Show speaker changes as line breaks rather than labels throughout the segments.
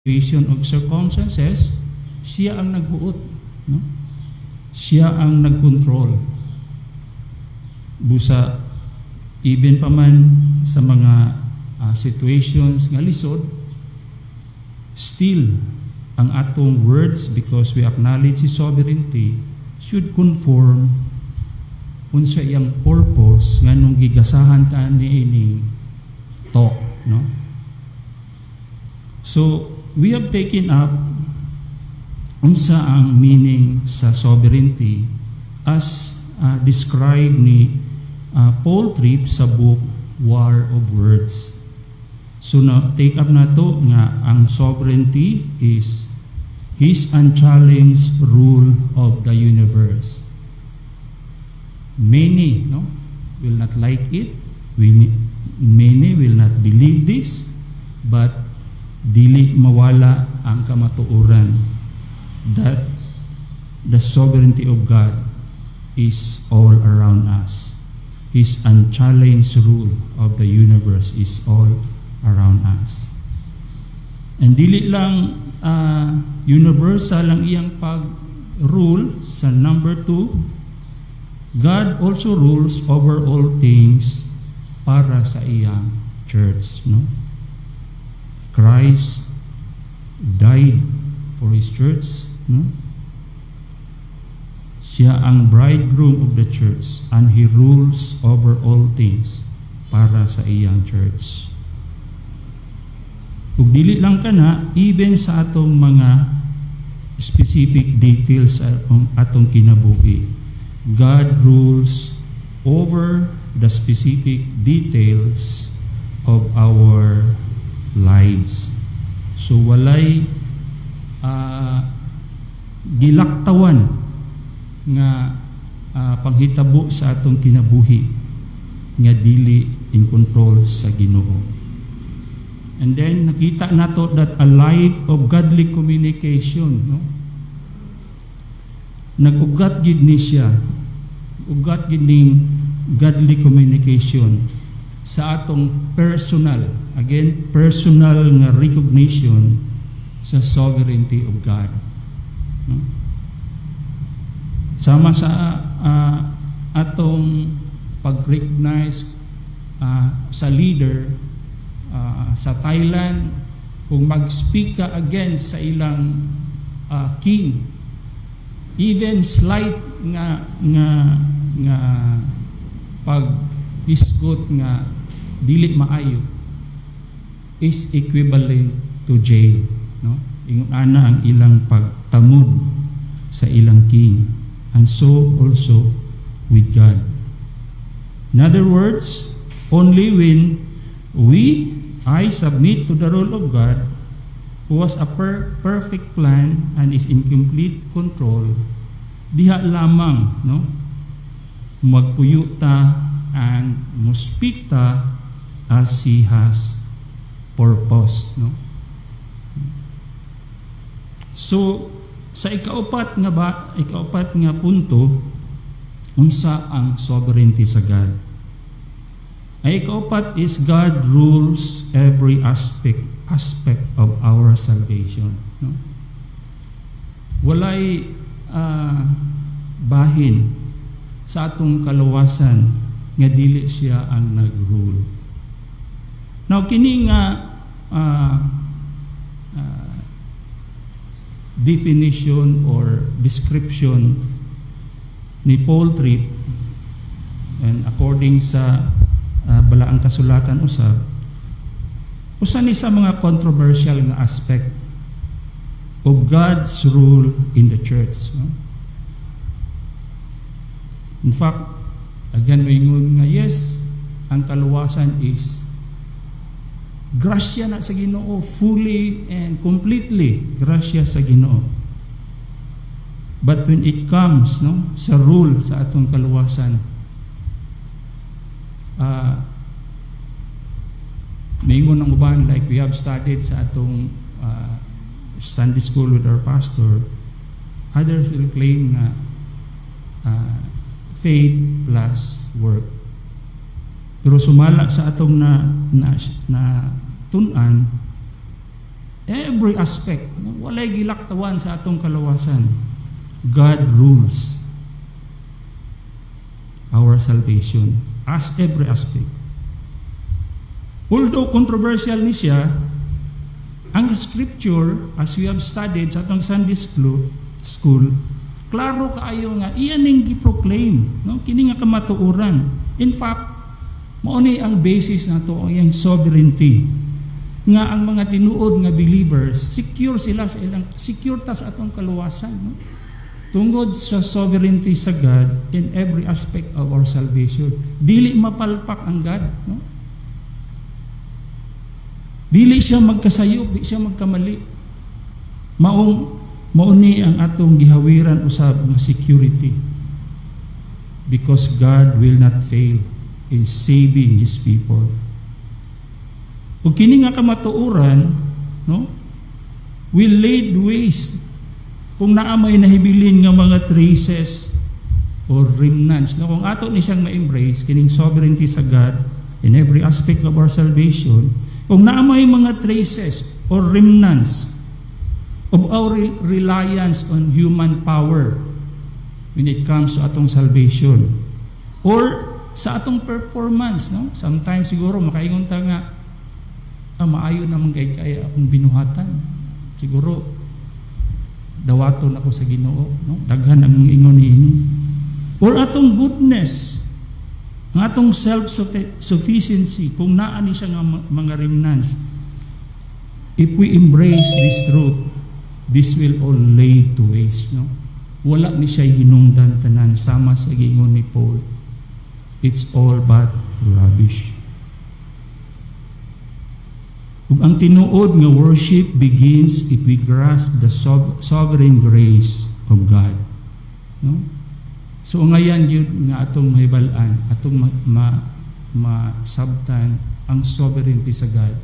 situation of circumstances, siya ang nagbuot, no? Siya ang nagkontrol. Busa even pa man sa mga situations nga lisod, still ang atong words, because we acknowledge His sovereignty, should conform unsa iyang purpose nga nung gigasahan ta niining talk, no? So we have taken up unsa ang meaning sa sovereignty as described ni Paul Tripp sa book War of Words. So na take up na to nga ang sovereignty is His unchallenged rule of the universe. Many, no, will not like it. Many will not believe this, but dili mawala ang kamatuoran that the sovereignty of God is all around us. His unchallenged rule of the universe is all around us. And dili lang universal ang iyang pag-rule. Sa number 2, God also rules over all things para sa iyang church, no? Christ died for His church, no? Siya ang bridegroom of the church, and He rules over all things para sa iyang church. Ug dili lang kana, even sa atong mga specific details sa atong kinabuhi, God rules over the specific details of our lives. So walay gilaktawan nga panghitabo sa atong kinabuhi nga dili in control sa Ginoo. And then nakita nato that a life of godly communication, no? Nag-ugat gid ni siya. Ugat gid ning godly communication sa atong personal, again, personal nga recognition sa sovereignty of God, no? Sama sa atong pag-recognize sa leader sa Thailand, kung mag-speak ka against sa ilang king, even slight nga pag-isgot nga dili maayo is equivalent to jail, no? Ingon ana ang ilang pagtamod sa ilang king, and so also with God. In other words, only when I submit to the rule of God, who was a perfect plan and is in complete control, diha lamang, no, magpuyo ta and mo-speak ta as He has purpose, no? So sa ikaapat nga punto, unsa ang sovereignty sa God? Ay ikaapat is God rules every aspect of our salvation, no? Walay bahin sa atong kaluwasan nga dili siya ang nag-rule. Now kini nga definition or description ni Paul Tripp, and according sa balaang kasulatan usab, usa ni sa mga controversial nga aspect of God's rule in the church, no? In fact, again moingon nga yes, ang kaluwasan is grasya na sa Ginoo, fully and completely grasya sa Ginoo. But when it comes, no, sa rule sa atong kaluwasan, maingon ang uban, like we have studied sa atong Sunday school with our pastor, others will claim na faith plus work. Pero sumala sa atong na tun-an, Every aspect, walay gilaktawan sa atong kaluwasan. God rules our salvation as every aspect. Although controversial ni siya, ang scripture, as we have studied sa atong Sunday school, klaro kaayo nga iyan ning gi-proclaim, no? Kini nga kamatuoran. In fact, mao ni ang basis nato ang sovereignty, nga ang mga tinuod nga believers secure sila sa ilang secure ta sa atong kaluwasan, no? Tungod sa sovereignty sa God in every aspect of our salvation. Dili mapalpak ang God, no? Dili siya magkasayop, di siya magkamali. Mauni ang atong gihawiran usab nga security. Because God will not fail in saving His people. Ug kini nga kamatuoran, no? Will laid waste kung naa may nahibilin nga mga traces or remnants. No? Kung ato ni siyang ma-embrace kining sovereignty sa God in every aspect of our salvation, kung naa may mga traces or remnants of our reliance on human power when it comes to atong salvation or sa atong performance, no? Sometimes siguro makaingon ta nga maayo naman kay akong binuhatan. Siguro dawaton ako sa Ginoo, no? Daghan ang ingon niini. Or atong goodness, ang atong self-sufficiency, kung naa ni siya nga mga remnants. If we embrace this truth, this will all laid to waste, no? Wala ni siya hinungdan tanan, sama sa gingon ni Paul. It's all but rubbish. Ug ang tinuod nga worship begins if we grasp the sovereign grace of God, no? So ngayon yun nga atong mahibalan, atong masabtan ang sovereignty sa God,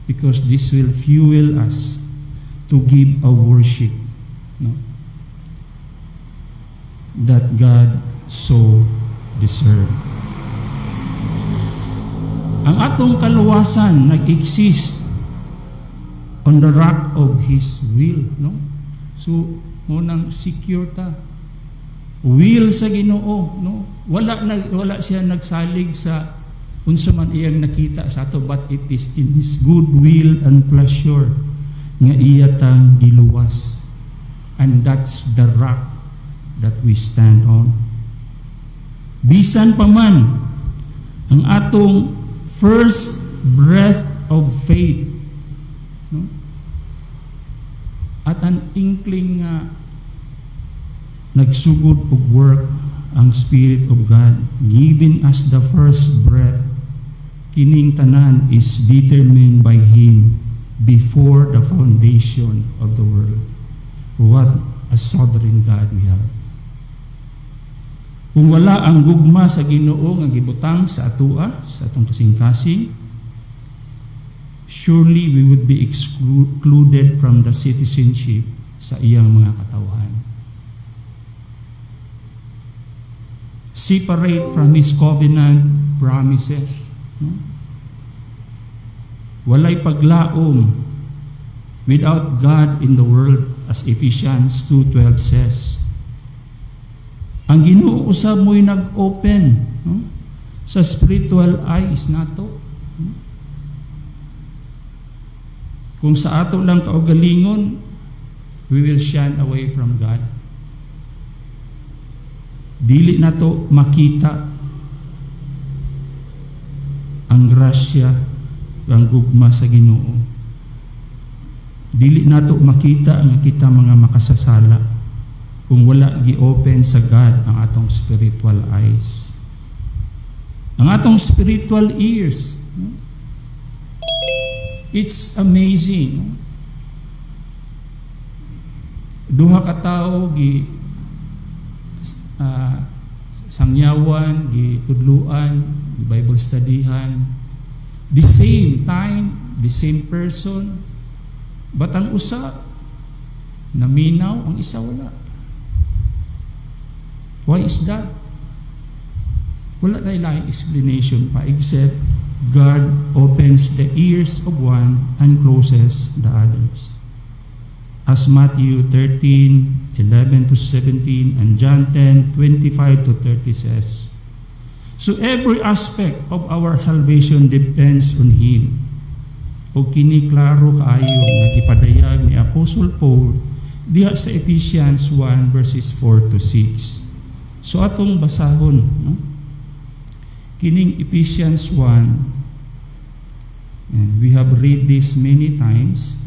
because this will fuel us to give a worship, no? That God so deserve. Ang atong kaluwasan nag-exist on the rock of His will, no? So munang secure ta. Will sa Ginoo, no? Wala siya nagsalig sa unsa man iyang nakita sa ato, but it is in His good will and pleasure nga iya tang giluwas, and that's the rock that we stand on. Bisan pa man ang atong first breath of faith, no? At an inkling nga nagsugod og work ang Spirit of God, giving us the first breath. Kining tanan is determined by Him before the foundation of the world. What a sovereign God we have. Kung wala ang gugma sa Ginoo nga gibutang sa atua, sa atong kasing-kasing, surely we would be excluded from the citizenship sa iyang mga katawhan. Separate from His covenant promises, no? Walay paglaom without God in the world, as Ephesians 2:12 says. Ang Ginoo usab mo'y nag-open, no? Sa spiritual eyes nato, no? Kung sa ato lang kaugalingon, we will shun away from God. Dili nato makita ang grasya, ang gugma sa Ginoo. Dili nato makita ang kita mga makasasala kung wala gi-open sa God ang atong spiritual eyes, ang atong spiritual ears, no? It's amazing, no? Duha ka tawo sangyawan, gitudluan, Bible studyhan, the same time, the same person, but ang usa naminaw, ang isa wala. Why is that? Wala tayo lahing explanation pa except God opens the ears of one and closes the others. as Matthew 13:11 to 17, and John 10:25 to 30 says. So every aspect of our salvation depends on Him. O kini klaro kaayo nga gipadayag ni Apostle Paul diha sa Ephesians 1 verses 4 to 6. So atong basahon, no? Kining Ephesians 1, and we have read this many times.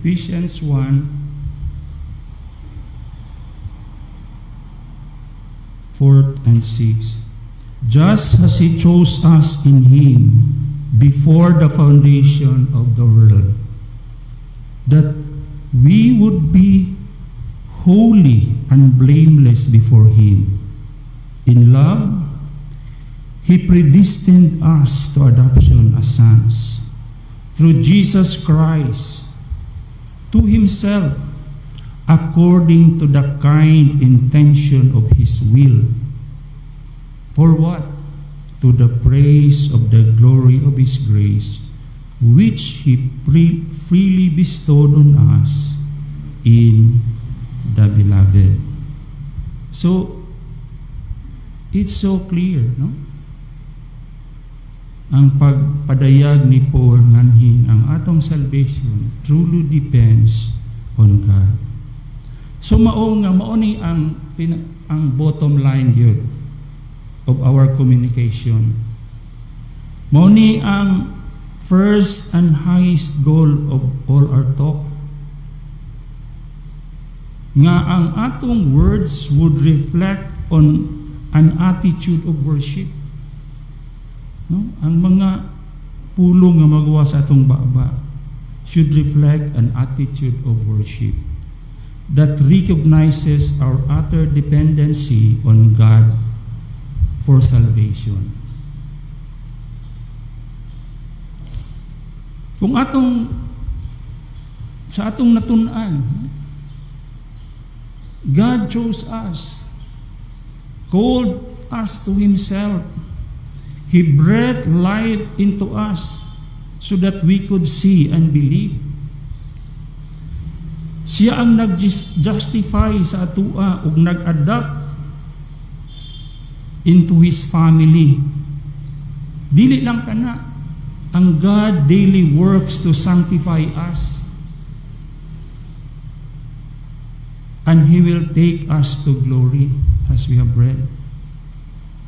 Ephesians 1, 4 and 6. Just as He chose us in Him before the foundation of the world, that we would be holy and blameless before Him. In love, He predestined us to adoption as sons through Jesus Christ to Himself, according to the kind intention of His will. For what? To the praise of the glory of His grace, which He freely bestowed on us in the Beloved. So, it's so clear, no? Ang pagpadayag ni Paul nganhin ang atong salvation truly depends on God. So mao ni ang bottom line yun of our communication. Mao ni ang first and highest goal of all our talk. Nga ang atong words would reflect on an attitude of worship. No? Ang mga pulong nga magawa sa atong baba should reflect an attitude of worship that recognizes our utter dependency on God for salvation. Kung sa atong natun-an, God chose us, called us to Himself. He breathed life into us so that we could see and believe. Siya ang nag-justify sa atua ug nag-adapt into His family. Dili lang kana, ang God daily works to sanctify us. And He will take us to glory, as we have read.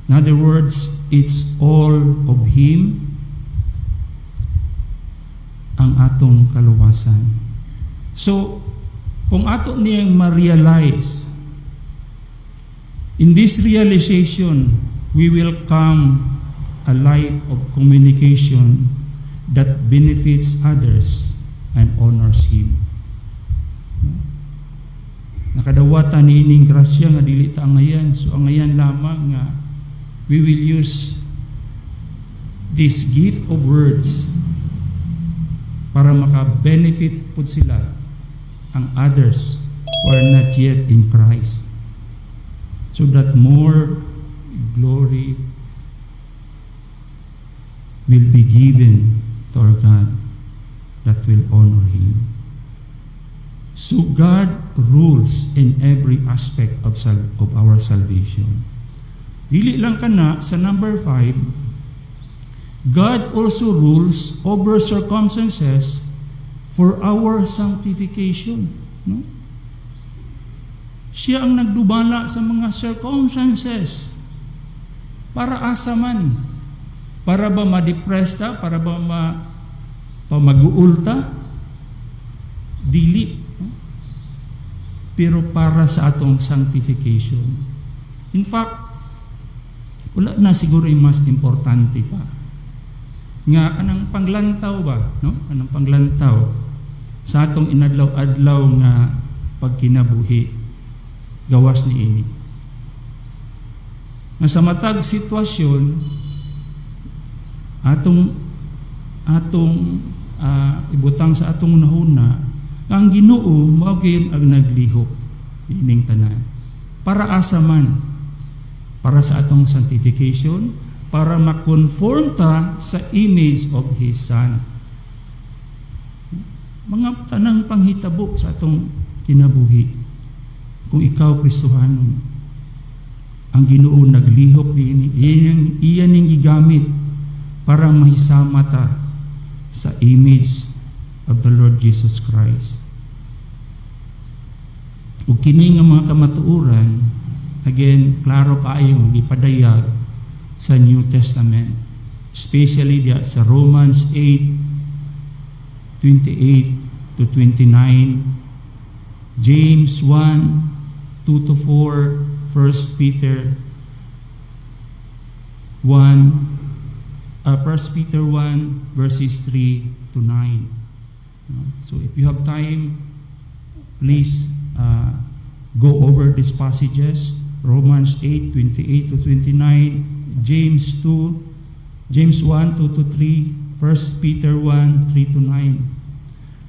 In other words, it's all of Him ang atong kaluwasan. So, kung ato niyang ma-realize, in this realization, we will come a life of communication that benefits others and honors Him. Nakadawatan niining grasya nga dili ta angayan, so angayan lamang nga we will use this gift of words para maka-benefit po sila ang others who are not yet in Christ, so that more glory will be given to our God that will honor Him. So God rules in every aspect of our salvation. Dili lang kana sa number 5, God also rules over circumstances for our sanctification. No? Siya ang nagdubala sa mga circumstances para asaman. Para ba ma-depress ta? Para ba mag-uulta? Dili. No? Pero para sa atong sanctification. In fact, wala na siguro yung mas importante pa. nga anang panglantaw ba, no? Anang panglantaw sa atong inadlaw-adlaw nga pagkinabuhi gawas ni ini. Nga sa matag sitwasyon atong ibutang sa atong nahuna, ang Ginoo mao gyud ang naglihok ining tanan. Para asa man? Para sa atong sanctification, para makonform ta sa image of His Son. Mga tanang panghitabo sa atong kinabuhi. Kung ikaw Kristohanon, ang Ginoo naglihok din, iyan ning gigamit para mahisama ta sa image of the Lord Jesus Christ. Ug kini nga mga kamatuoran, again, klaro kaayo gipadayag sa New Testament, especially diya sa Romans 8:28 to 29, James 1:2 to 4, 1 Peter 1 verses 3 to 9. So if you have time, please go over these passages. Romans 8:28 to 29, James 1:2 to 3, 1 Peter 1:3 to 9.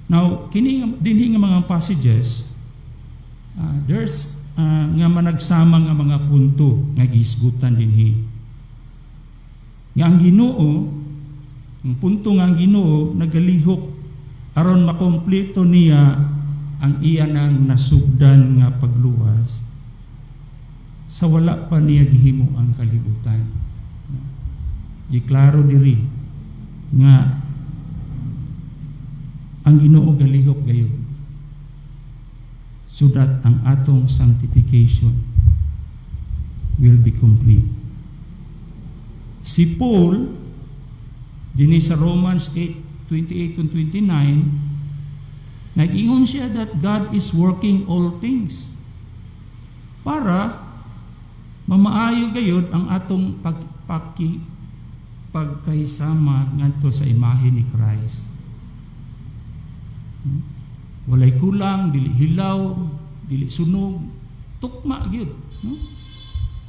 Now, kini dinhi nga mga passages, there's nga managsama nga mga punto nga gisgutan dinhi. Nga ang Ginoo, ang punto nga ang Ginoo nagalihok aron makompleto niya ang iya nang nasugdan nga pagluwas sa wala pa niya gihimo ang kalibutan. Giklaro diri nga ang Ginoo galihok gayud so that ang atong sanctification will be complete. Si Paul dinhi sa Romans 8:28 to 29, nag-ingon siya that God is working all things para mamaayo gayud ang atong pagkahisama ngadto sa imahe ni Christ. Walay kulang, dili hilaw, dili sunog, tukma gyud, no?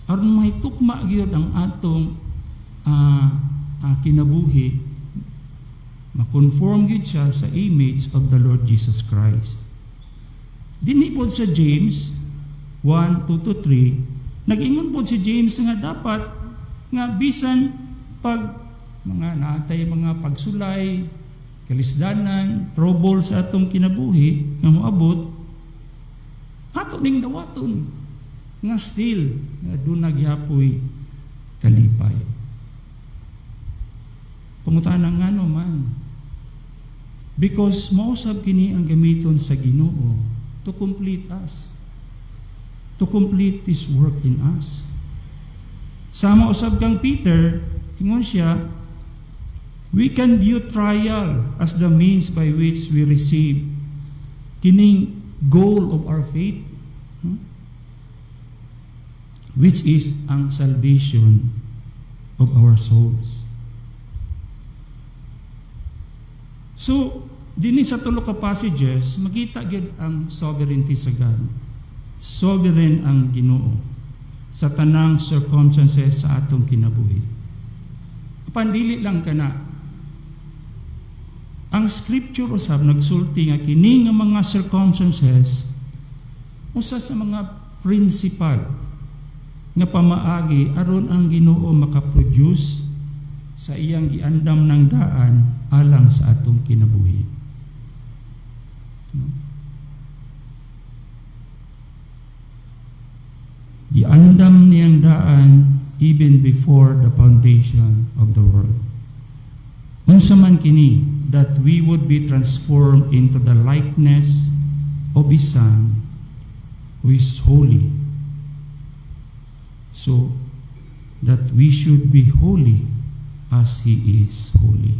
Aron may tukma gyud ang atong kinabuhi, makonform gyud siya sa image of the Lord Jesus Christ. Dinhi pod sa James 1:2 to 3, nag-ingon po si James nga dapat nga bisan pag mga naatay mga pagsulay, kalisdanan, trouble sa atong kinabuhi nga moabot, ato ning dawaton nga still nga doon nagyapoy kalipay. Pangutana nga no man, because mausab kini ang gamiton sa Ginoo to complete us, to complete this work in us. Sama usab kang Peter, ingon siya, we can view trial as the means by which we receive kining goal of our faith, which is ang salvation of our souls. So, dinhi sa tulo ka passages, makita gyud ang sovereignty sa God. Sovereign ang Ginoo sa tanang circumstances sa atong kinabuhi. Pandili lang kana. Ang scripture usab nagsulti nga kini nga mga circumstances usa sa mga principal nga pamaagi aron ang Ginoo makaproduce sa iyang giandam ng daan alang sa atong kinabuhi. Giandam niyang daan even before the foundation of the world. Unsa man kini, that we would be transformed into the likeness of His Son, who is holy, so that we should be holy as He is holy.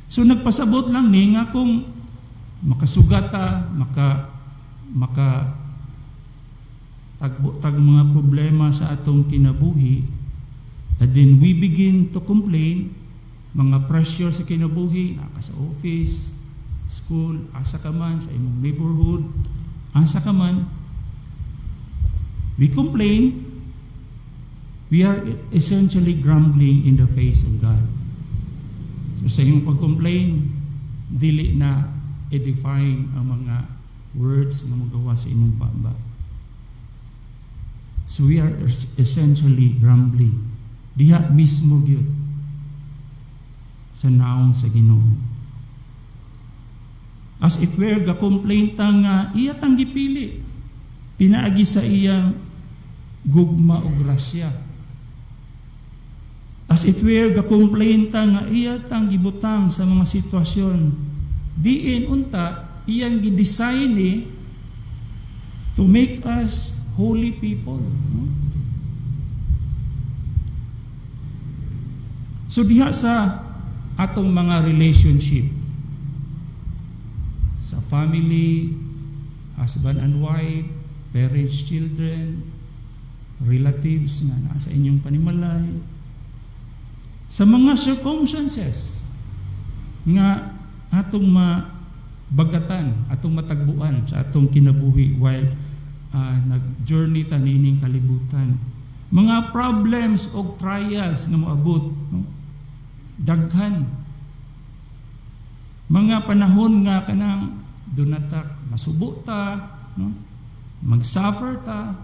So nagpasabot lang ni nga kung makasugata, tag mga problema sa atong kinabuhi, And then we begin to complain, mga pressure sa kinabuhi, naka sa office, school, asa ka man, sa imong neighborhood, asa ka man. We complain, we are essentially grumbling in the face of God. So sa iyong pag-complain, dili na edifying ang mga words na magawa sa imong baba. So we are essentially grumbling. Diha mismo gyud sa naong sa Ginoo. As it were, ga-complain ta nga iya tang gipili. Pinaagi sa iyang gugma o grasya. As it were, ga-complain ta nga iya tang gibutang sa mga sitwasyon. Diin unta, iyang gidesign to make us holy people. So diha sa atong mga relationship, sa family, husband and wife, parents, children, relatives nga nasa inyong panimalay, sa mga circumstances nga atong mabagatan, atong matagbuan sa atong kinabuhi while nag-journey ta nining kalibutan. Mga problems o trials nga moabot, no? Daghan. Mga panahon nga kanang dunatak masubo ta, no? Mag-suffer ta.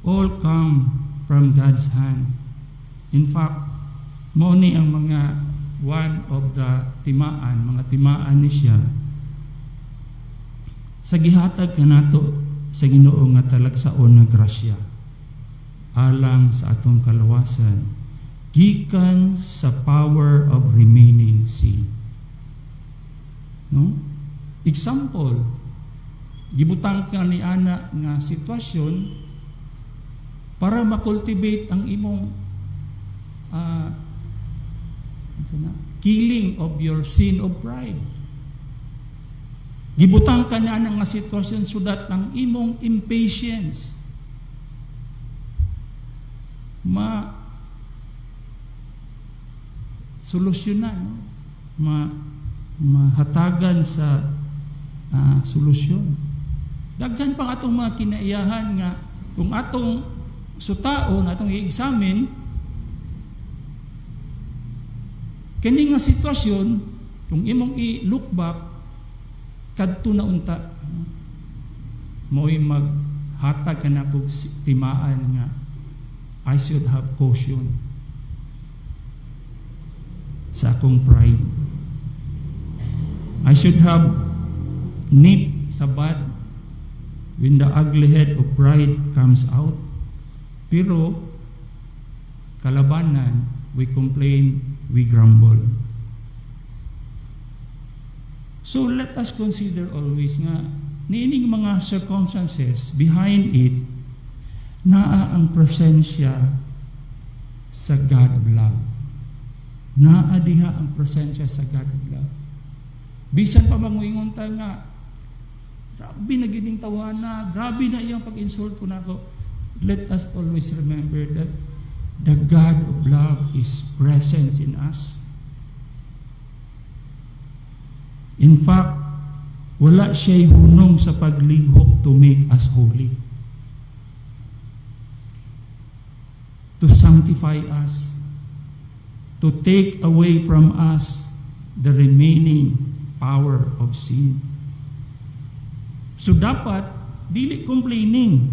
All come from God's hand. In fact, mao ni ang mga one of the timaan, mga timaan ni siya sa gihatag kanato sa Ginoo nga talagsaon nga grasya alang sa atong kalawasan gikan sa power of remaining sin. No? Example, gibutang ka ni ana nga sitwasyon para makultivate ang imong killing of your sin of pride. Gibutang ka na nga sitwasyon so that ang imong impatience solusyonan, mahatagan sa solusyon. Daghan pa atong mga kinaiyahan nga kung atong sutaon, atong i-examine kini nga sitwasyon, kung imong i-look back kadto na unta mo'y maghatag ka na kog timaan nga I should have caution sa akong pride. I should have nip sa bud when the ugly head of pride comes out. Pero kalabanan, we complain, we grumble. So let us consider always nga niining mga circumstances behind it naa ang presensya sa God of love. Naa diha ang presensya sa God of love. Bisan pa manguingon ta nga grabe na gining tawana, grabe na iyang pag-insult ko nako. Let us always remember that the God of love is present in us. In fact, wala siya'y hunong sa paglihok to make us holy, to sanctify us, to take away from us the remaining power of sin. So dapat, dili complaining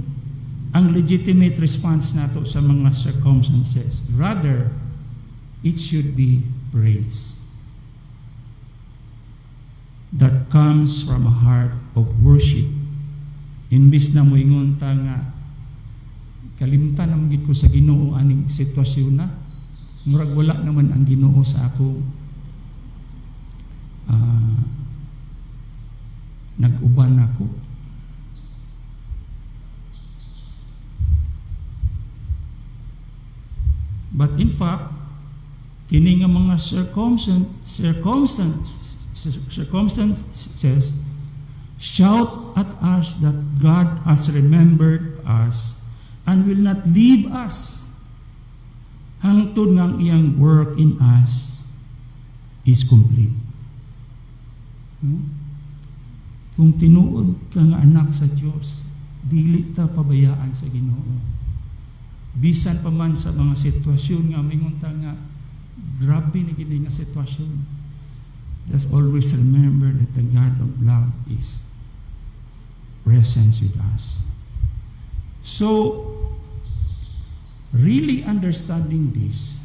ang legitimate response nato sa mga circumstances. Rather, it should be praise that comes from a heart of worship. Imbis na moingon ta nga kalimtan naman gid ko sa Ginoo aning sitwasyon na murag wala naman ang Ginoo sa ako, nag-uban ako. But in fact, kini nga mga circumstances shout at us that God has remembered us and will not leave us hangtod nga ang iyang work in us is complete. Kung tinuod ka nga anak sa Dios, dili ta pabayaan sa Ginoo. Bisan pa man sa mga sitwasyon nga mingon ta nga grabe na gini nga sitwasyon, just always remember that the God of love is present with us. So, really understanding this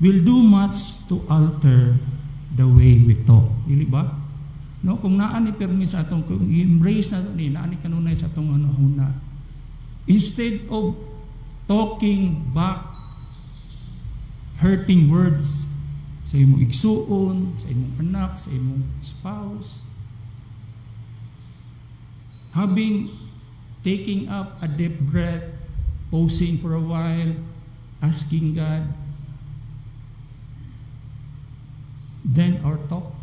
will do much to alter the way we talk. Dili ba? No, kung naani permi sa atong kung i-embrace na ni naani kanunay sa atong huna. Instead of talking back hurting words sa imong igsuon, sa imong anak, sa imong spouse, taking up a deep breath, pausing for a while, asking God, then our talk,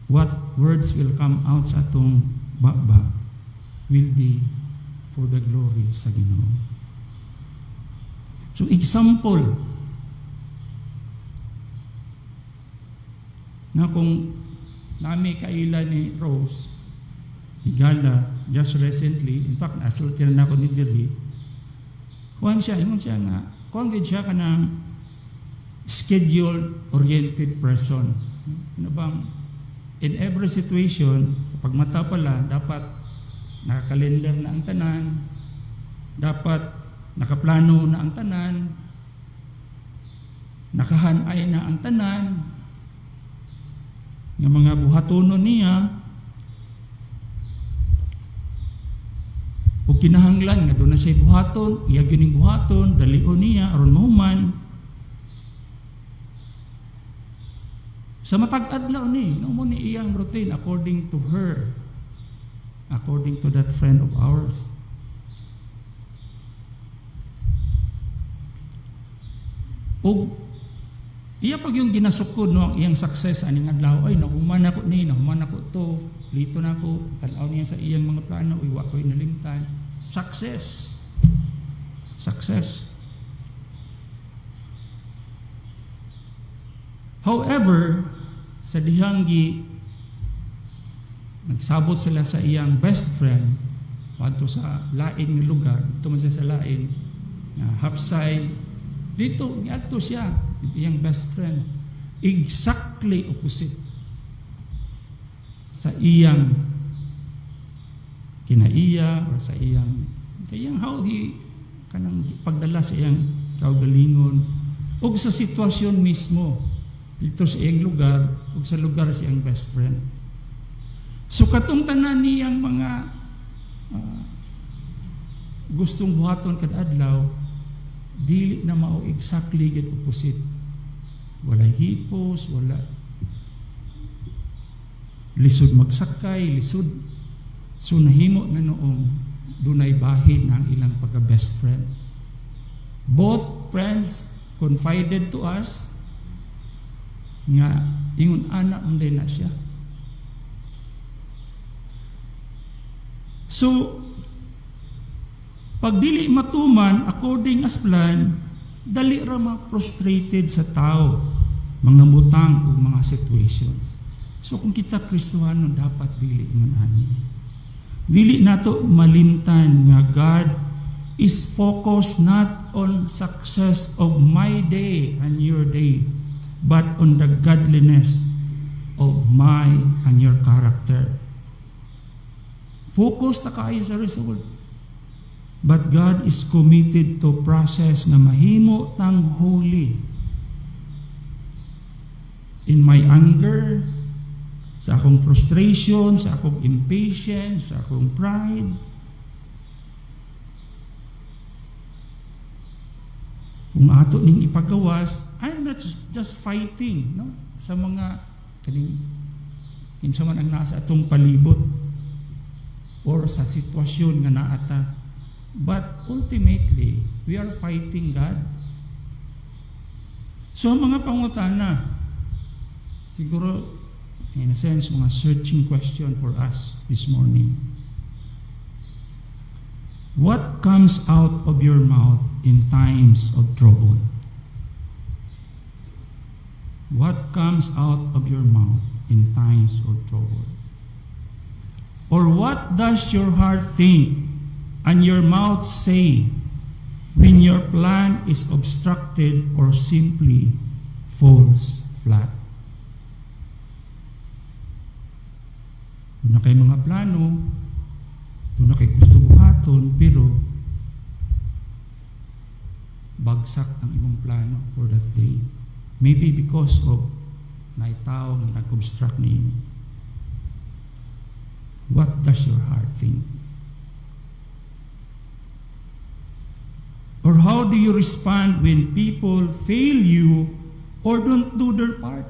what words will come out sa atong baba will be for the glory sa Ginoo. So example na kung nami kaila ni Rose Higala just recently, in fact nasulti na ako ni Diri, kuhan siya nga kuhan gid siya kanang schedule oriented person. Ano bang in every situation sa pagmata pala dapat nakakalendar na ang tanan, dapat nakaplano na ang tanan, nakahanay na ang tanan, ng mga buhatonon niya, o kinahanglan nga doon na siya buhaton, iya gining buhaton, dalion niya, aron mahuman. Sa matag adlaw ni, no mo ni iyang routine according to her, according to that friend of ours. O iya pag yung ginasukod no ang iyang success aning adlaw, ay nahuman ako ni, nahuman ako to, lito na ako, kalaw niya sa iyang mga plano, iwa ko inalimtan. Success. However, sa dihanggi nagsabot sila sa iyang best friend padto sa lain nga lugar, dito man siya sa lain hapsay, dito niadto siya iyang best friend, exactly opposite sa iyang kinaiya or sa iyang how he kanang pagdala sa iyang kaugalingon ug sa sitwasyon mismo dito sa iyang lugar ug sa lugar sa iyang best friend. So katong tanan niyang mga gustong buhaton kada adlaw, dili na mao exactly gid opposite. Walay hipos, wala lisod magsakay, lisod. So nahimo na noong dunay bahin ng ilang pagka-best friend. Both friends confided to us nga ingon anak unday na siya. So pag dili matuman according as plan, dali ra ma-frustrated sa tao, mga butang o mga situations. So kung kita Kristiyano dapat dili man ani. Dili nato malimtan nga God is focused not on success of my day and your day, but on the godliness of my and your character. Focus ta kayo sa result. But God is committed to process na mahimo tang holy. In my anger, sa akong frustration, sa akong impatience, sa akong pride, kung ato ning ipagawas, I'm not just fighting, no? Sa mga kinsa man ang nasa atong palibot or sa sitwasyon nga naata. But ultimately, we are fighting God. So mga pangutana, siguro in a sense, mga searching question for us this morning. What comes out of your mouth in times of trouble? What comes out of your mouth in times of trouble? Or what does your heart think and your mouth say when your plan is obstructed or simply falls flat? Doon na kayo mga plano, doon na kayo gusto buhaton, pero bagsak ang imong plano for that day. Maybe because of naitaw na nag-obstruct niyo. What does your heart think? Or how do you respond when people fail you or don't do their part?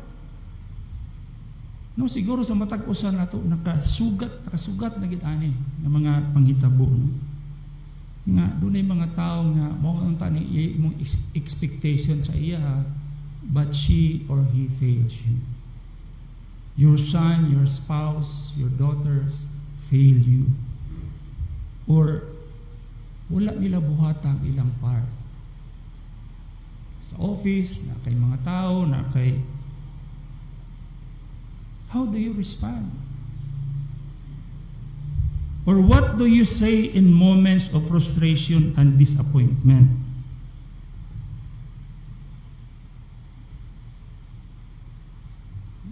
No, siguro sa matag usa nato nakasugat na gid ani ng mga panghitabo, no? Nga dunay mga tawo nga mao ang tani imong expectation sa iya, but she or he fails you. Your son, your spouse, your daughters fail you. Or wala nila buhatang ilang part. Sa office, na kay mga tao, na kay... How do you respond? Or what do you say in moments of frustration and disappointment?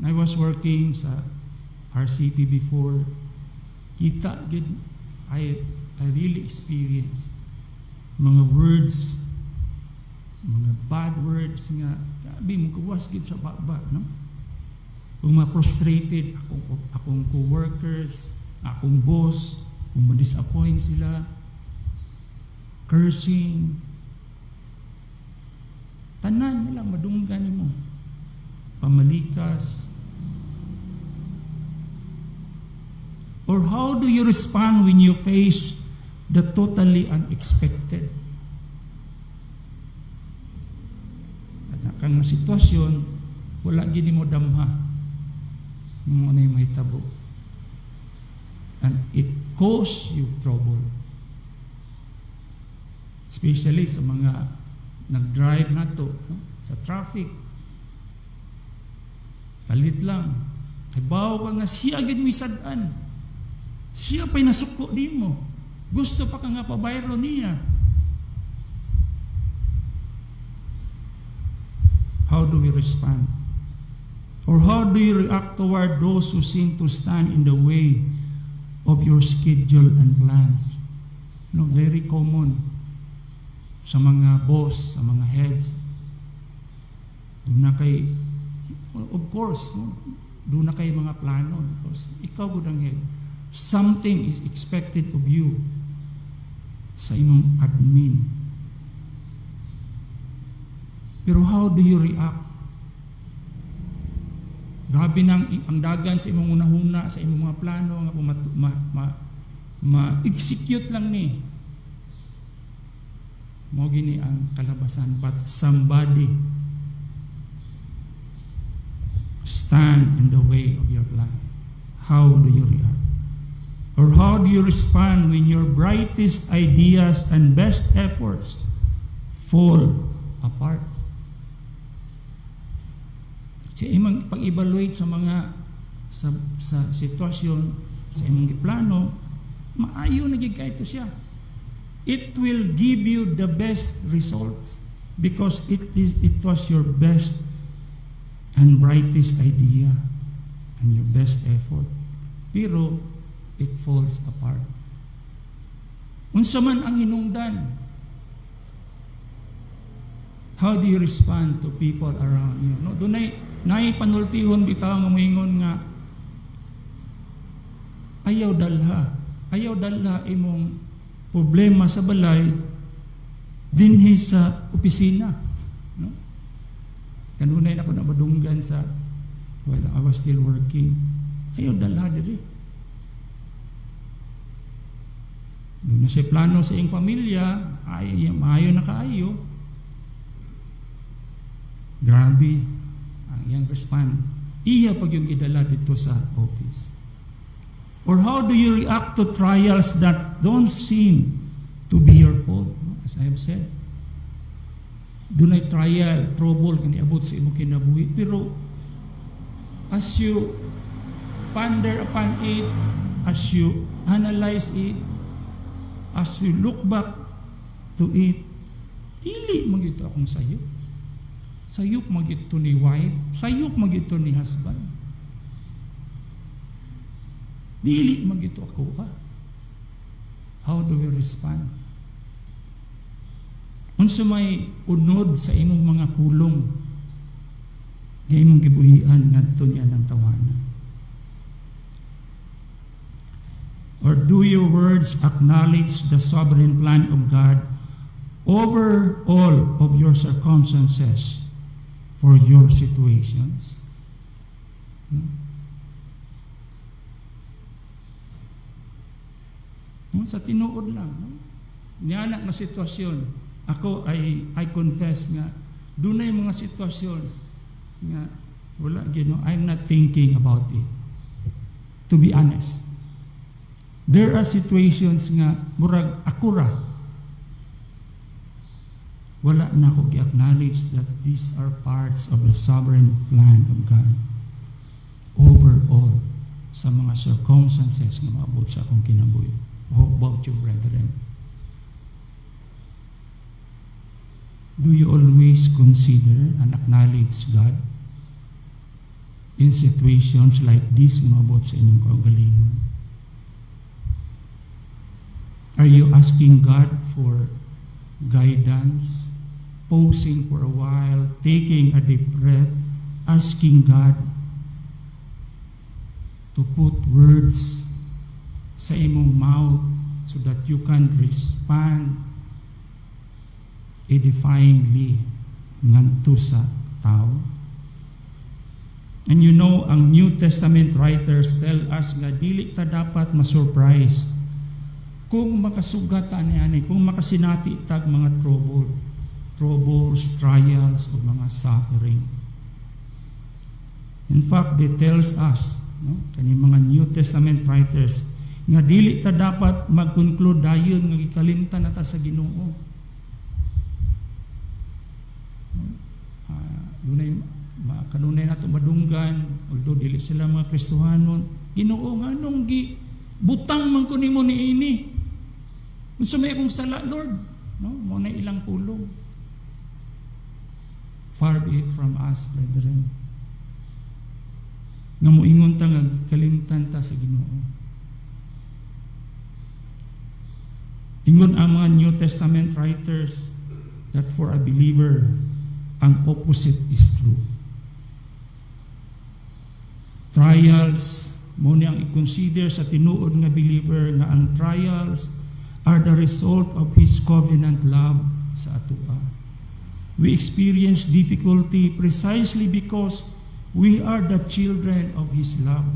I was working sa RCP before. I really experienced mga words, mga bad words nga gabi mo kuwas gid sa baba, no? Kung ma-frustrated akong co-workers, akong boss, kung ma-disappoint sila, cursing, tanan nila madunggan mo, pamalikas. Or how do you respond when you face the totally unexpected? Kang sitwasyon, wala gini mo damha. Mo na yung mahitabo. And it cause you trouble. Especially sa mga nag-drive na to, no? Sa traffic. Kalit lang. Habaw ka nga siya agad mo isadaan. Siya pa'y nasuko din mo. Gusto pa ka nga pabayro niya. How do we respond? Or how do you react toward those who seem to stand in the way of your schedule and plans? No, very common sa mga boss, sa mga heads. Doon na kay, of course, no? Doon na kay mga plano because ikaw gud ang head. Something is expected of you sa imong admin. Pero how do you react? Grabe nang ang dagan sa imong unahuna, sa imong mga plano nga ma-execute lang ni. Mo gini ang kalabasan, but somebody stand in the way of your plan. How do you react? Or how do you respond when your brightest ideas and best efforts fall apart? Sa imong pag-evaluate sa mga sa sitwasyon, sa imong plano, maayo na gid kay to siya. It will give you the best results because it was your best and brightest idea and your best effort. Pero it falls apart. Unsa man ang hinungdan? How do you respond to people around you? No, dunay panultihon bitaw nga moingon nga ayaw dalha imong problema sa balay dinhi sa opisina, no? Kanunay na ko na madunggan sa while I was still working. Ayaw dalha diri. Doon na siya plano sa iyong pamilya, ayaw na kaayo. Grabe ang iyang respond. Iya pag yung gidala dito sa office. Or how do you react to trials that don't seem to be your fault, no? As I have said. Dunay trial, trouble kani abot sa imong kinabuhi, pero as you ponder upon it, as you analyze it, as you look back to it, dili magito akong sayop. Sayop magito ni wife, sayop magito ni husband. Dili magito ako. How do we respond? Unsa may unod sa imong mga pulong nga imong gibuhian ngadto niya ng tawanan? Or do your words acknowledge the sovereign plan of God over all of your circumstances for your situations? Sa tinuod lang, niana nga sitwasyon, ako I confess nga dunay mga sitwasyon nga wala I'm not thinking about it. To be honest, there are situations nga murag akura wala na ko gi-acknowledge that these are parts of the sovereign plan of God over all sa mga circumstances nga maabot sa akong kinabuhi. How about you, brethren? Do you always consider and acknowledge God in situations like this nga maabot sa inyong kaugalingon? Are you asking God for guidance, pausing for a while, taking a deep breath, asking God to put words sa imong mouth so that you can respond edifyingly ngadto sa tao? And you know, ang New Testament writers tell us nga dili ta dapat ma-surprise kung makasugatan niya, kung makasinati tag mga troubles, trials, o mga suffering. In fact, they tells us, no, kani mga New Testament writers, nga dili ta dapat mag-conclude dayon nga gikalimtan na ta sa Ginoo. Kanunay nato madunggan, although dili sila mga Kristohanon, Ginoo nga nung butang man ko nimo niini. Unsa may akong sala, Lord? No, mo na ilang pulong. Far be it from us, brethren, nga moingon ta nga kalimtan ta sa Ginoo. Ingon ang mga New Testament writers that for a believer, ang opposite is true. Trials, mo niyang i-consider sa tinuod nga believer nga ang trials are the result of His covenant love sa atoa. We experience difficulty precisely because we are the children of His love.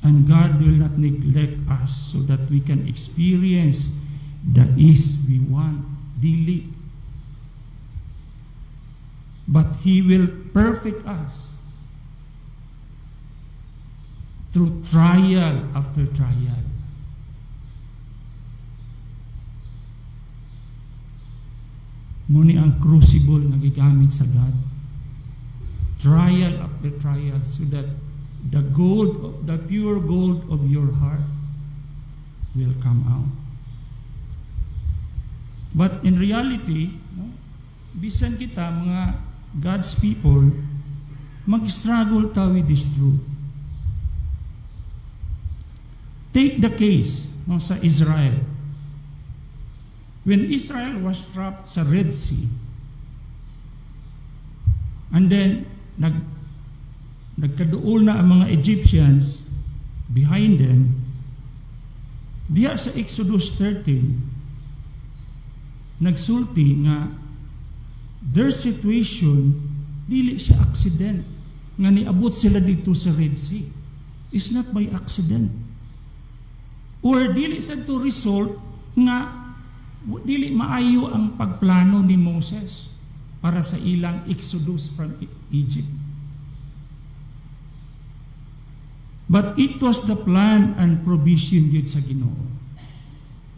And God will not neglect us so that we can experience the ease we want, dili. But He will perfect us through trial after trial. Muni ang crucible na gigamit sa God. Trial after trial so that the pure gold of your heart will come out. But in reality, no, bisan kita mga God's people, mag-struggle ta with this truth. Take the case no, sa Israel. When Israel was trapped sa Red Sea, and then nagkaduol na ang mga Egyptians behind them, diya sa Exodus 13, nagsulti nga their situation dili siya accident nga niabot sila dito sa Red Sea. It's not by accident. Or dili sa to result nga dili maayo ang pagplano ni Moses para sa ilang exodus from Egypt. But it was the plan and provision yun sa Ginoo.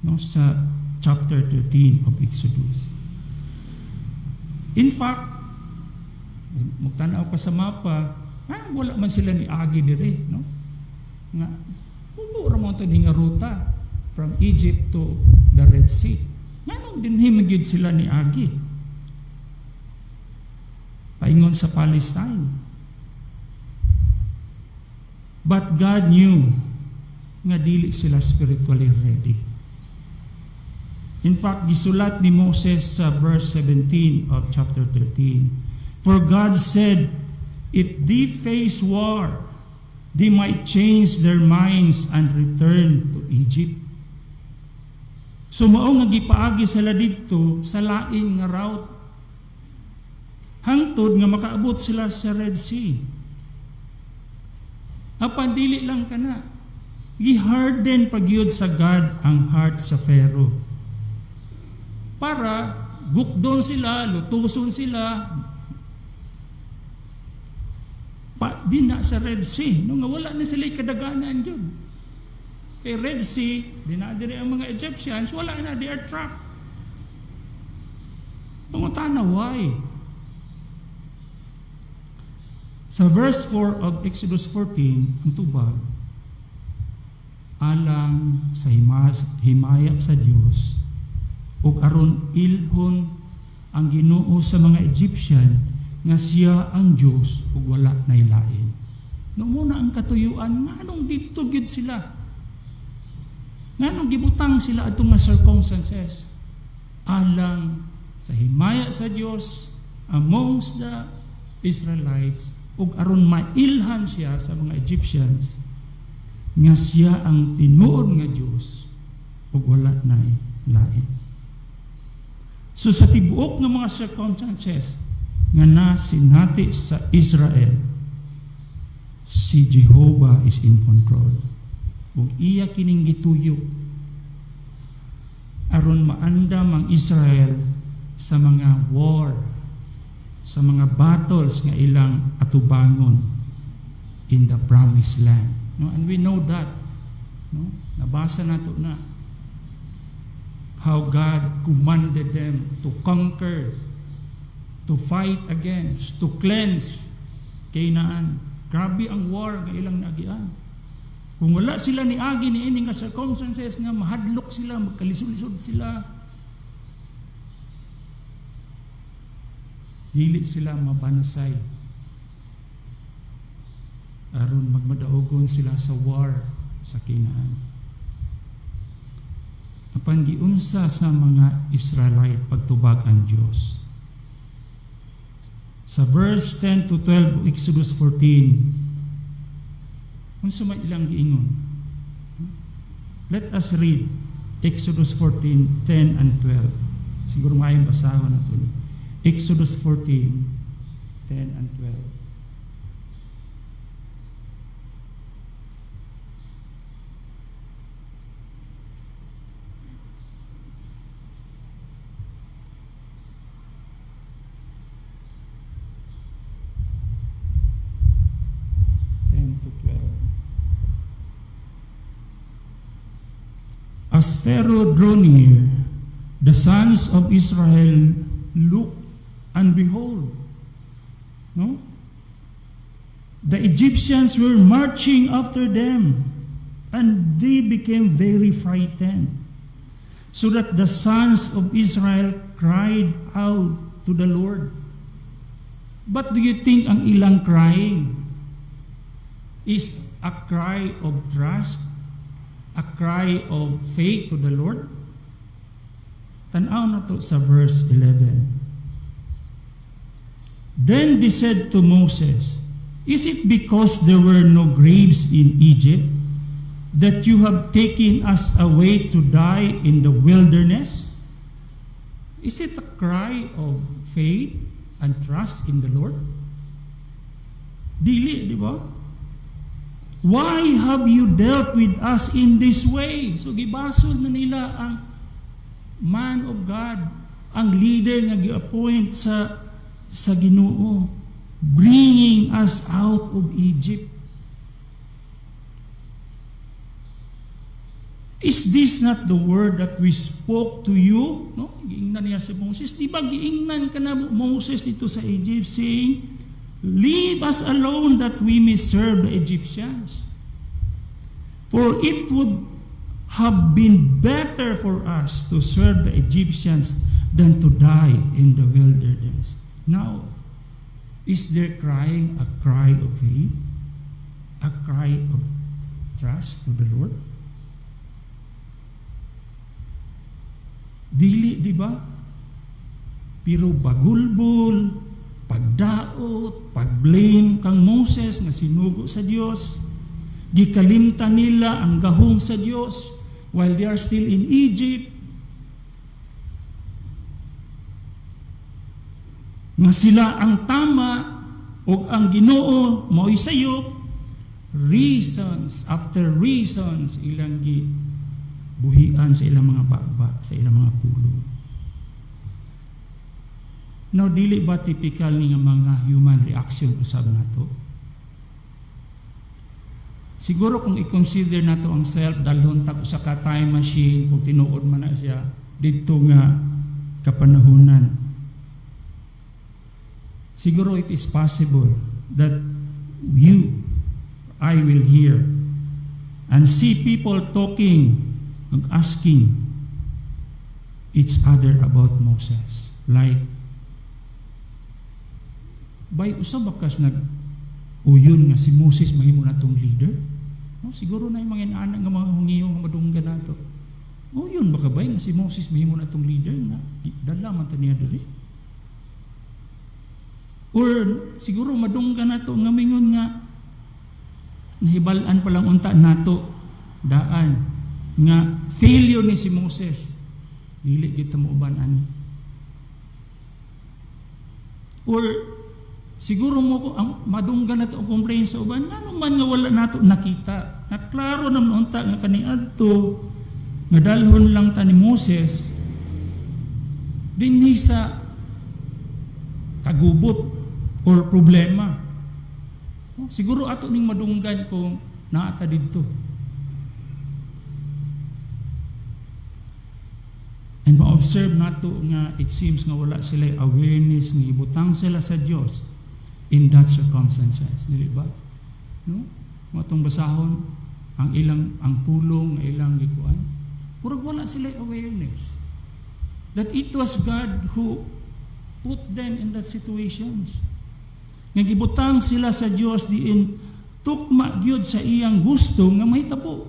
No, sa chapter 13 of Exodus. In fact, magtanaw ka sa mapa, wala man sila ni Agi dire, no? Nga, mubura mo ito nga ruta from Egypt to the Red Sea. Nga nung dinhimagid sila ni Agi. Paingon sa Palestine. But God knew nga dili sila spiritually ready. In fact, gisulat ni Moses sa verse 17 of chapter 13, "For God said, if they face war, they might change their minds and return to Egypt." So mao nga gipaagi sila didto sa laing nga route. Hangtod nga makaabot sila sa Red Sea. Apan dili lang kana. Giharden pagyud sa God ang heart sa Pharaoh. Para gukdon sila, lutuson sila, di na sa Red Sea. No, nga wala na sila kadaganan yun. Kay Red Sea, di na dire ang mga Egyptians, wala na, they are trapped. Pangutana, why? Sa verse 4 of Exodus 14, ang tubag, alang sa himaya sa Diyos, ug aron ilhon ang Ginoo sa mga Egyptian nga siya ang Diyos ug wala nay lain. No muna ang katuyuan nganong didto gyud sila. Nganong gibutang sila adtong nga circumstances alang sa himaya sa Diyos amongst the Israelites ug aron mailhan siya sa mga Egyptians nga siya ang tinuod nga Diyos ug wala nay lain. So sa tibuok ng mga circumstances nga nasinati sa Israel, si Jehovah is in control. Ug iya kining gituyo aron maandam ang Israel sa mga war, sa mga battles nga ilang atubangon in the promised land. No, and we know that. No? Nabasa nato na how God commanded them to conquer, to fight against, to cleanse Canaan. Grabe ang war nga ilang nagian. Kung wala sila ni Agi ni ining nga circumstances nga mahadlok sila, magkalisod-lisod sila, dili sila mabansay. Aron magmadaogon sila sa war sa Canaan. Apan giunsa sa mga Israelite pagtubag ang Dios. Sa verse 10 to 12 Exodus 14, unsa man ilang giingon? Let us read Exodus 14, 10 and 12. Siguro maayong basahon nato ni. Exodus 14, 10 and 12. As Pharaoh drew near, the sons of Israel looked and behold, no? The Egyptians were marching after them, and they became very frightened, so that the sons of Israel cried out to the Lord. But do you think ang ilang crying is a cry of trust? A cry of faith to the Lord? Tanaw na to sa verse 11. Then they said to Moses, "Is it because there were no graves in Egypt that you have taken us away to die in the wilderness?" Is it a cry of faith and trust in the Lord? Dili, di ba? Why have you dealt with us in this way? So gibasol na nila ang man of God, ang leader nga gi-appoint sa Ginoo, bringing us out of Egypt. Is this not the word that we spoke to you? No? Giingnan niya si Moses. Di ba giingnan ka na Moses dito sa Egypt saying, leave us alone that we may serve the Egyptians. For it would have been better for us to serve the Egyptians than to die in the wilderness. Now, is there crying a cry of faith? A cry of trust to the Lord? Dili, di ba? Pero bagulbol, pagdaot, pagblame kang Moses nga sinugo sa Dios, gikalimtan nila ang gahom sa Dios while they are still in Egypt. Nga sila ang tama o ang Ginoo mao'y sayop, reasons after reasons ilang buhian sa ilang mga baba, sa ilang mga pulo. Now, dili ba typical ni nga mga human reaction usab nato? Siguro kung i-consider nato ang self, dalhon tag usa ka time machine, kung tinuod man na siya, dito nga kapanahunan. Siguro it is possible that I will hear and see people talking and asking each other about Moses. Like, bay usab bakas nag-uyon nga si Moses mahimo na tong leader? No, siguro na yung mga inaanak nga mga hungiyong nga madunggan nato. Uyon baka bay nga si Moses mahimo na tong leader nga dala man ta niya diri? Or siguro madunggan nato nga mingon nga nahibalan pa lang unta nato daan nga failure ni si Moses, dili kita mo uban ani. Or siguro mo ko ang madunggan nato ang complain sa uban, ano man nga wala nato nakita, na klaro naman unta nga kaniadto nga dalhon lang ta ni Moses dinhi sa kagubot or problema. Siguro ato ning madunggan kung naata didto. And ma-observe nato nga it seems nga wala sila awareness nga ibutang sila sa Dios in that circumstances, dili ba? No? Matong basahon ang pulong nga ilang gikuan. Murag wala sila awareness that it was God who put them in that situations. Nga gibutang sila sa Dios diin tukma gyud sa iyang gusto nga mahitabo.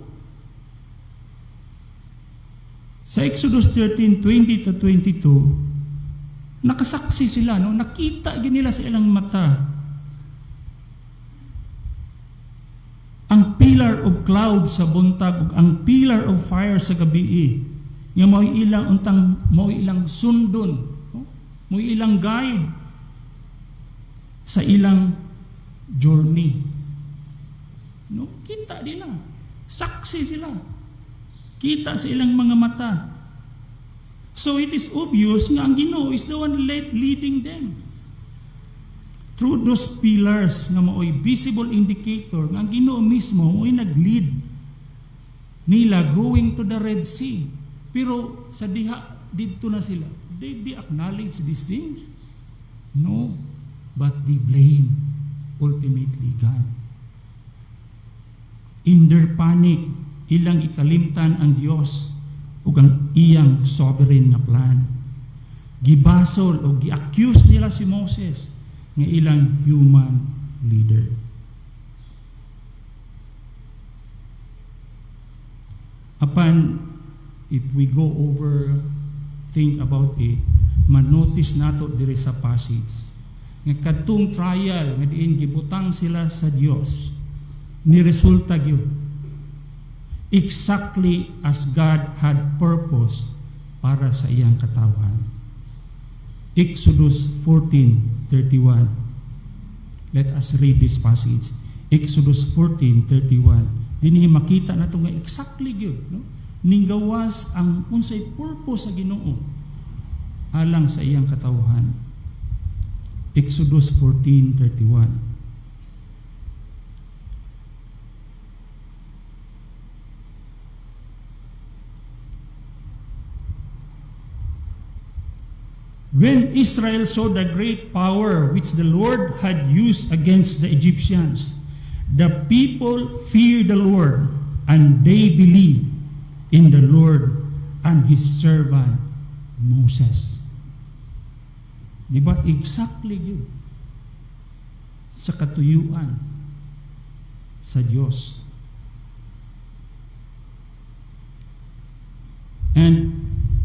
Sa Exodus 13:20-22, nakasaksi sila, no? Nakita nila sa ilang mata ang pillar of cloud sa buntag ug ang pillar of fire sa gabii. Nga mao ilang sundon, no? Mao ilang guide sa ilang journey. No, kita nila. Saksi sila. Kita sa ilang mga mata. So it is obvious nga ang Ginoo is the one leading them. Through those pillars nga mao'y visible indicator nga ang Ginoo mismo mo'y nag-lead nila going to the Red Sea. Pero sa diha dito na sila. Did they acknowledge these things? No. But they blame ultimately God. In their panic, ilang ikalimtan ang Dios ug ang iyang sovereign nga plan. Gibasol o gi-accuse nila si Moses nga ilang human leader. Apan, if we go over, think about it, manotice nato diri sa passage nga kadtong trial nga diin gibutang sila sa Dios ni resulta gyud exactly as God had purpose para sa iyang katawhan. Exodus 14:31. Let us read this passage. Exodus 14:31. Dinhi makita nato nga exactly gyud, no? Ning gawas ang unsay purpose sa Ginoo alang sa iyang katawhan. Exodus 14:31. When Israel saw the great power which the Lord had used against the Egyptians, the people feared the Lord, and they believed in the Lord and His servant Moses. Di ba? Exactly yun. Sa katuyuan sa Diyos. And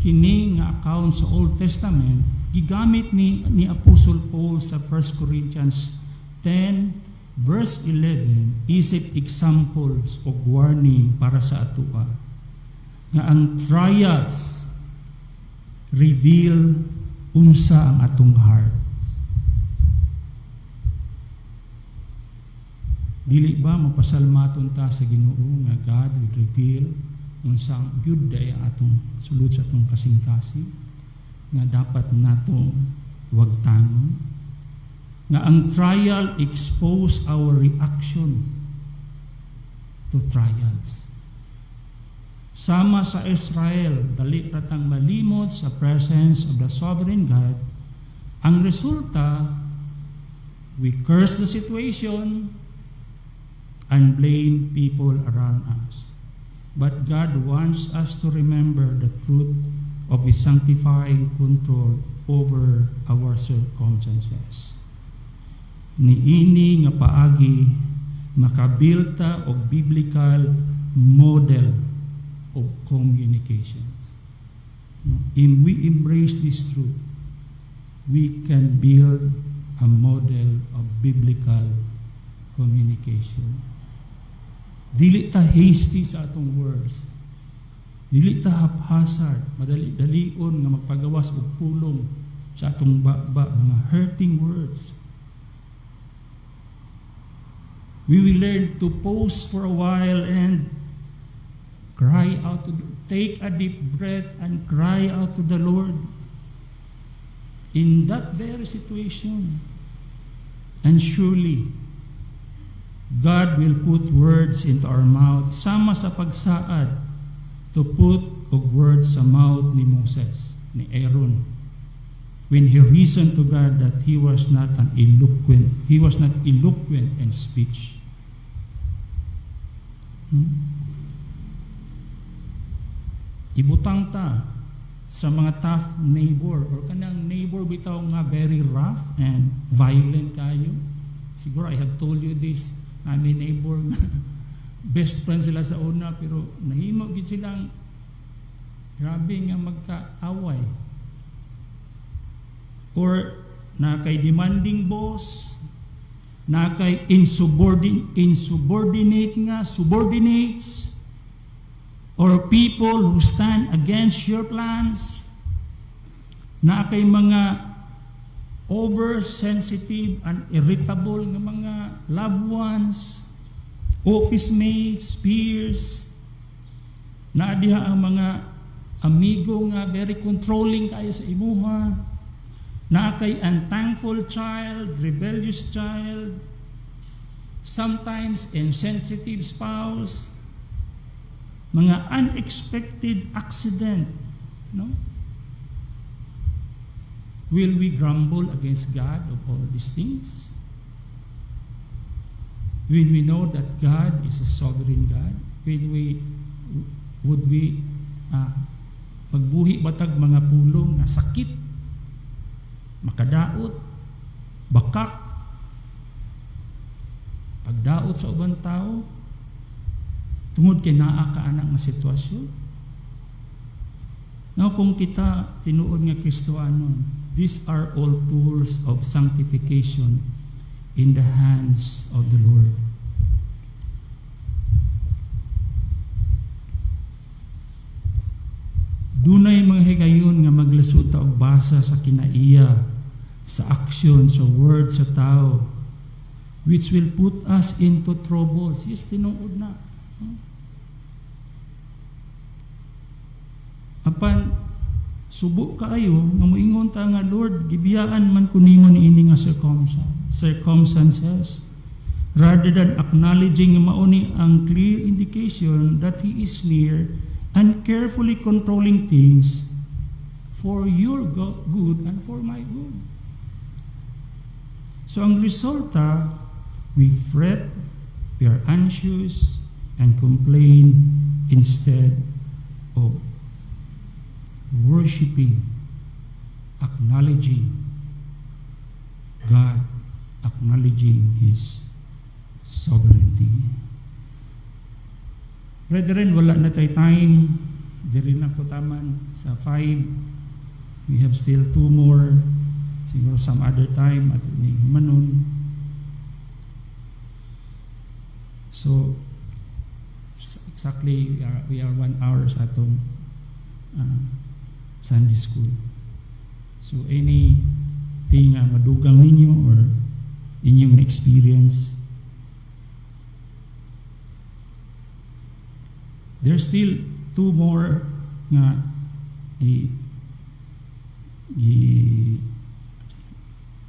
kini nga account sa Old Testament gigamit ni Apostle Paul sa 1 Corinthians 10 verse 11 isip examples o warning para sa atua nga ang trials reveal unsa ang atong hearts. Dili ba mapasalmaton ta sa Ginoo nga God will reveal unsa ang gyud day ang atong sulod sa atong kasing-kasing nga dapat natong wagtangon, nga ang trial expose our reaction to trials. Sama sa Israel, dali ratang malimot sa presence of the sovereign God. Ang resulta, we curse the situation and blame people around us. But God wants us to remember the truth of His sanctifying control over our circumstances. Niini nga paagi makabilta og biblical model of communication. If we embrace this truth, we can build a model of biblical communication. Dili ta hasty sa atong words. Dili ta haphazard, madali-dalion nga magpagawas og pulong sa atong mga hurting words. We will learn to pause for a while and cry out take a deep breath and cry out to the Lord in that very situation. And surely God will put words into our mouth sama sa pagsaad to put og words sa mouth ni Moses, ni Aaron, when he reasoned to God that he was not eloquent in speech. Ibutang ta sa mga tough neighbor or kanang neighbor bitaw nga very rough and violent kayo. Siguro I have told you this, aming neighbor best friend sila sa una pero nahimo gid silang grabe nga magkaaway, or na kay demanding boss, na kay insubordinate nga subordinates, or people who stand against your plans, na kay mga oversensitive and irritable nga mga loved ones, office mates, peers, na diha ang mga amigo nga very controlling kayo sa imuha, na kay unthankful child, rebellious child, sometimes insensitive spouse, mga unexpected accident, no? Will we grumble against God of all these things? When we know that God is a sovereign God, would we magbuhi batag mga pulong nga sakit, makadaot, bakak, pagdaot sa ubang tao, tungod kay naa ka anak nga sitwasyon? Now, kung kita tinuod nga Kristohanon, these are all tools of sanctification in the hands of the Lord. Dunay mga higayon nga maglasud ta og basa sa kinaiya, sa action, sa word, sa tao, which will put us into troubles. Yes, tinuod na. Apan subo kaayo nga moingon ta nga Lord, gibiyaan man kunimo niini nga circumstances, rather than acknowledging nga mauni ang clear indication that He is near and carefully controlling things for your good and for my good. So ang resulta, we fret, we are anxious, and complain instead of worshiping, acknowledging God, acknowledging His sovereignty. Brethren, wala na tayo time. Di rin ako taman sa 5. We have still 2 more. Siguro some other time at ni manon. So, exactly, we are 1 hour sa atong Sunday school. So, anything madugang ninyo or inyong experience, there's still 2 more nga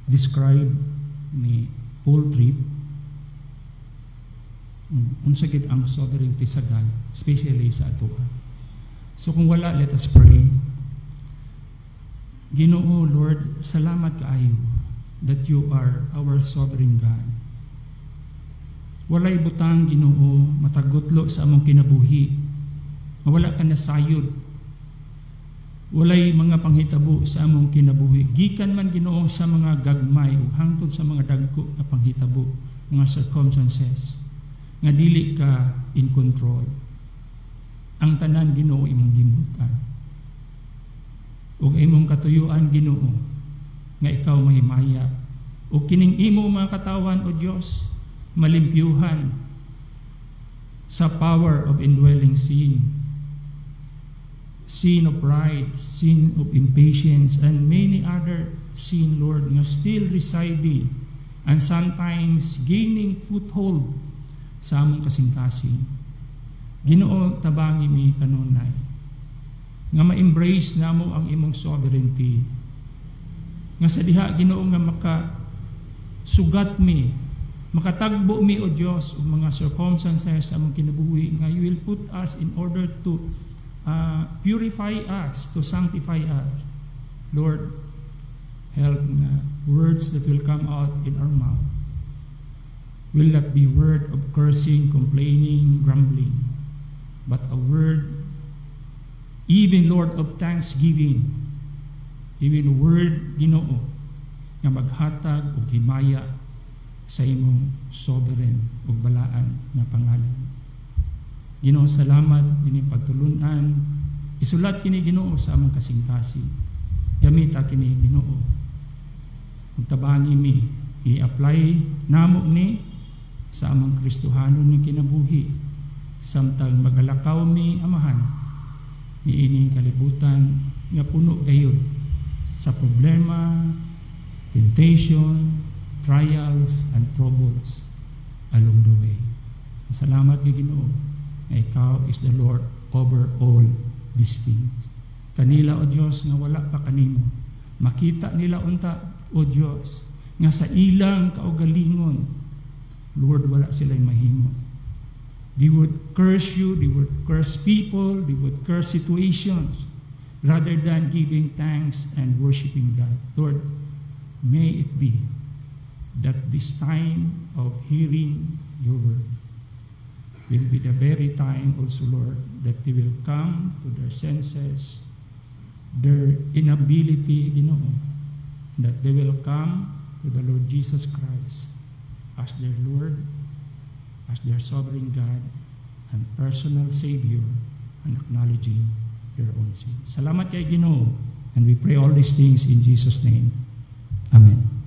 describe ni Paul Tripp unsa gid ang sovereignty sa God, especially sa ato. So kung wala, let us pray. Ginoo, Lord, salamat kaayo that you are our sovereign God. Walay butang, Ginoo, matagotlo sa among kinabuhi. Wala ka nasayod. Walay mga panghitabo sa among kinabuhi. Gikan man, Ginoo, sa mga gagmay o hangtod sa mga dagko na panghitabo, mga circumstances, nga dili ka in control. Ang tanan, Ginoo, imong gimutan. O imong katuyuan, Ginoo, nga ikaw mahimaya. O kining imo mga katawan, O Diyos, malimpyuhan sa power of indwelling sin of pride, sin of impatience, and many other sin, Lord, nga still residing and sometimes gaining foothold sa among kasing-kasing. Ginoo, tabangi mi kanunay nga ma-embrace namo ang imong sovereignty, nga sa diha, Ginoo, nga makasugat mi, makatagbo mi, O Diyos, o mga circumstances sa among kinabuhi, nga you will put us in order to purify us, to sanctify us. Lord, help nga words that will come out in our mouth will not be word of cursing, complaining, grumbling, but a word, even, Lord, of thanksgiving, even a word, Ginoo, nga maghatag o himaya sa imong sovereign o balaan na pangalan. Ginoo, salamat kini pagtulunan. Isulat kini, Ginoo, sa among kasing-kasing. Gamita kini, Ginoo. Magtabangi mi, i-apply namo ni sa among Kristohanon ng kinabuhi. Samtang magalakaw mi, Amahan, niining kalibutan nga puno gayud sa problema, temptation, trials, and troubles along the way. Salamat kay Ginoo na ikaw is the Lord over all these things. Kanila, O Diyos, nga wala pa kanimo. Makita nila unta, O Diyos, nga sa ilang kaugalingon, Lord, wala silang mahimo. They would curse you, they would curse people, they would curse situations, rather than giving thanks and worshiping God. Lord, may it be that this time of hearing your word will be the very time also, Lord, that they will come to their senses, their inability, Ginoo, that they will come to the Lord Jesus Christ as their Lord, as their sovereign God and personal Savior, and acknowledging their own sin. Salamat kay Ginoo, and we pray all these things in Jesus' name. Amen.